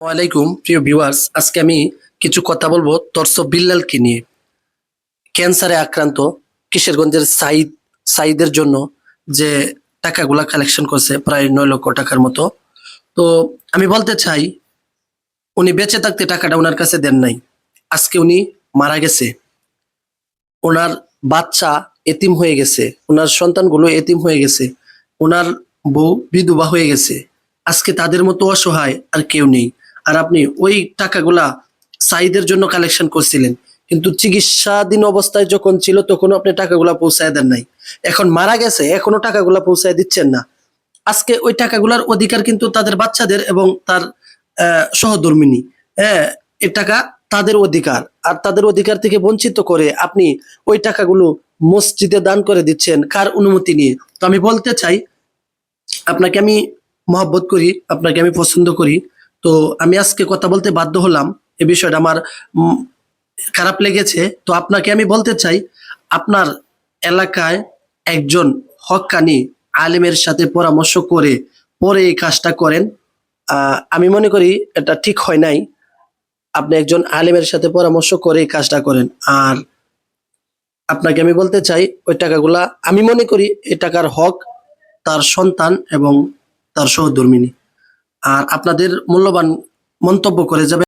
ওয়ালাইকুম প্রিয় ভিউয়ার্স, আজকে আমি কিছু কথা বলবো তরস বিল্লালকে নিয়ে। ক্যান্সারে আক্রান্ত কিশোরগঞ্জের সাইদের জন্য যে টাকাগুলা কালেকশন করছে প্রায় 9 লক্ষ টাকার মতো। তো আমি বলতে চাই, উনি বেঁচে থাকতে টাকাটা ওনার কাছে দেন নাই, আজকে উনি মারা গেছে, ওনার বাচ্চা এতিম হয়ে গেছে, ওনার সন্তানগুলো এতিম হয়ে গেছে, ওনার বউ বিধবা হয়ে গেছে। আজকে তাদের মতো অসহায় আর কেউ নেই। আর আপনি ওই টাকাগুলা সাইদের জন্য কালেকশন করছিলেন, কিন্তু চিকিৎসাধীন অবস্থায় যখন ছিল তখনও আপনি টাকাগুলা পৌঁছায় দেন নাই। এখন মারা গেছে, এখনো টাকাগুলা পৌঁছায় দিচ্ছেন না। আজকে ওই টাকাগুলার অধিকার কিন্তু তাদের বাচ্চাদের এবং তার সহধর্মিনী। হ্যাঁ, এ টাকা তাদের অধিকার, আর তাদের অধিকার থেকে বঞ্চিত করে আপনি ওই টাকাগুলো মসজিদে দান করে দিচ্ছেন কার অনুমতি নিয়ে? তো আমি বলতে চাই, আপনাকে আমি মহব্বত করি, আপনাকে আমি পছন্দ করি। তো আমি আজকে কথা বলতে বাধ্য হলাম, এই বিষয়টা আমার খারাপ লেগেছে। তো আপনাকে আমি বলতে চাই, আপনার এলাকায় একজন হক্কানি আলেমের সাথে পরামর্শ করে পরে এই কাজটা করেন। আমি মনে করি এটা ঠিক হয় নাই। আপনি একজন আলেমের সাথে পরামর্শ করে এই কাজটা করেন। আর আপনাকে আমি বলতে চাই, ওই টাকাগুলা আমি মনে করি এই টাকার হক তার সন্তান এবং তার সহধর্মিনী। আর আপনাদের মূল্যবান মন্তব্য করে যাবেন।